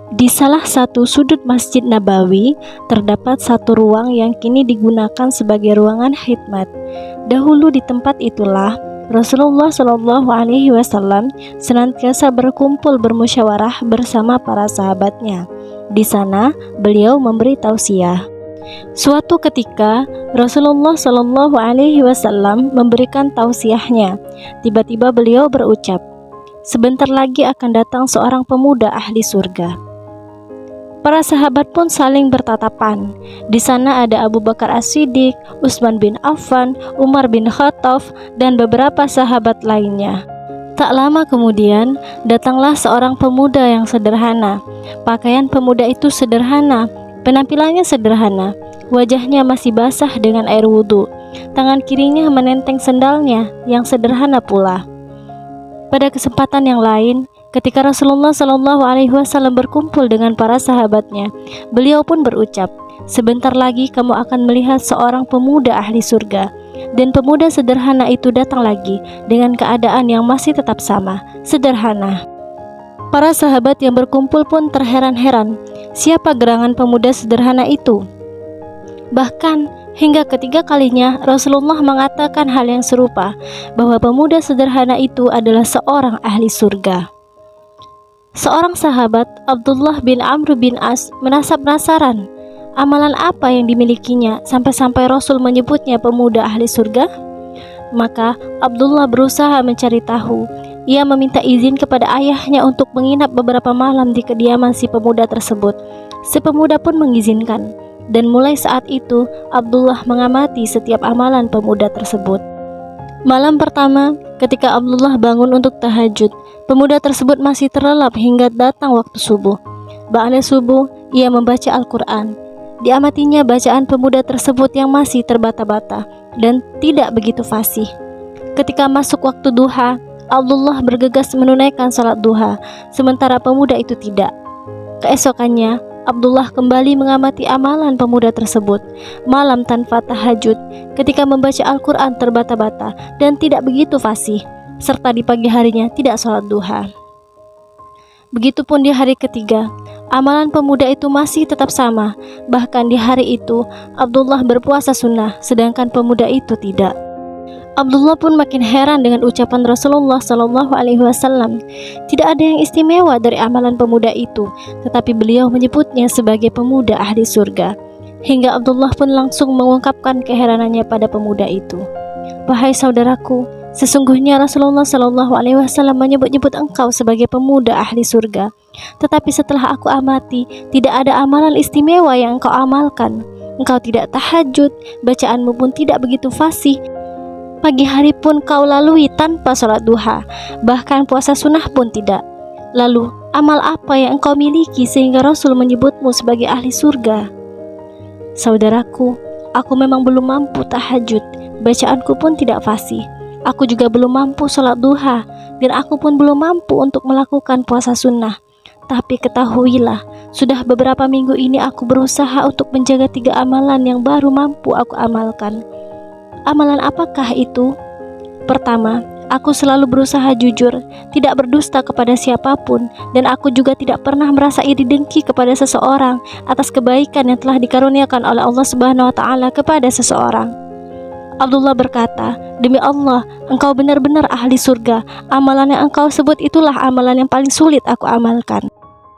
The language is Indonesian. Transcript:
Di salah satu sudut Masjid Nabawi terdapat satu ruang yang kini digunakan sebagai ruangan khidmat. Dahulu di tempat itulah Rasulullah Shallallahu Alaihi Wasallam senantiasa berkumpul bermusyawarah bersama para sahabatnya. Di sana beliau memberi tausiah. Suatu ketika Rasulullah Shallallahu Alaihi Wasallam memberikan tausiahnya. Tiba-tiba beliau berucap, "Sebentar lagi akan datang seorang pemuda ahli surga." Para sahabat pun saling bertatapan. Di sana ada Abu Bakar As-Siddiq, Utsman bin Affan, Umar bin Khattab, dan beberapa sahabat lainnya. Tak lama kemudian, datanglah seorang pemuda yang sederhana. Pakaian pemuda itu sederhana, penampilannya sederhana, wajahnya masih basah dengan air wudhu. Tangan kirinya menenteng sendalnya yang sederhana pula. Pada kesempatan yang lain, ketika Rasulullah Shallallahu Alaihi Wasallam berkumpul dengan para sahabatnya, beliau pun berucap, "Sebentar lagi kamu akan melihat seorang pemuda ahli surga." Dan pemuda sederhana itu datang lagi dengan keadaan yang masih tetap sama, sederhana. Para sahabat yang berkumpul pun terheran-heran, siapa gerangan pemuda sederhana itu? Bahkan hingga ketiga kalinya Rasulullah mengatakan hal yang serupa, bahwa pemuda sederhana itu adalah seorang ahli surga. Seorang sahabat, Abdullah bin Amr bin As, merasa penasaran, amalan apa yang dimilikinya sampai-sampai Rasul menyebutnya pemuda ahli surga? Maka Abdullah berusaha mencari tahu. Ia meminta izin kepada ayahnya untuk menginap beberapa malam di kediaman si pemuda tersebut. Si pemuda pun mengizinkan, dan mulai saat itu Abdullah mengamati setiap amalan pemuda tersebut. Malam pertama, ketika Abdullah bangun untuk tahajud, pemuda tersebut masih terlelap hingga datang waktu subuh. Ba'da subuh, ia membaca Al-Quran. Diamatinya bacaan pemuda tersebut yang masih terbata-bata dan tidak begitu fasih. Ketika masuk waktu duha, Abdullah bergegas menunaikan salat duha, sementara pemuda itu tidak. Keesokannya, Abdullah kembali mengamati amalan pemuda tersebut. Malam tanpa tahajud, ketika membaca Al-Quran terbata-bata dan tidak begitu fasih, serta di pagi harinya tidak sholat duha. Begitupun di hari ketiga, amalan pemuda itu masih tetap sama. Bahkan di hari itu, Abdullah berpuasa sunnah, sedangkan pemuda itu tidak. Abdullah pun makin heran dengan ucapan Rasulullah Shallallahu Alaihi Wasallam. Tidak ada yang istimewa dari amalan pemuda itu, tetapi beliau menyebutnya sebagai pemuda ahli surga. Hingga Abdullah pun langsung mengungkapkan keheranannya pada pemuda itu. "Wahai saudaraku, sesungguhnya Rasulullah Shallallahu Alaihi Wasallam menyebut-nyebut engkau sebagai pemuda ahli surga. Tetapi setelah aku amati, tidak ada amalan istimewa yang engkau amalkan. Engkau tidak tahajud, bacaanmu pun tidak begitu fasih. Pagi hari pun kau lalui tanpa sholat duha, bahkan puasa sunnah pun tidak. Lalu, amal apa yang engkau miliki sehingga Rasul menyebutmu sebagai ahli surga?" Saudaraku, aku memang belum mampu tahajud, bacaanku pun tidak fasih. Aku juga belum mampu sholat duha, dan aku pun belum mampu untuk melakukan puasa sunnah. Tapi ketahuilah, sudah beberapa minggu ini aku berusaha untuk menjaga 3 amalan yang baru mampu aku amalkan. Amalan apakah itu? Pertama, aku selalu berusaha jujur, tidak berdusta kepada siapapun, dan aku juga tidak pernah merasa iri dengki kepada seseorang atas kebaikan yang telah dikaruniakan oleh Allah Subhanahu wa Ta'ala kepada seseorang. Abdullah berkata, "Demi Allah, engkau benar-benar ahli surga. Amalan yang engkau sebut itulah amalan yang paling sulit aku amalkan."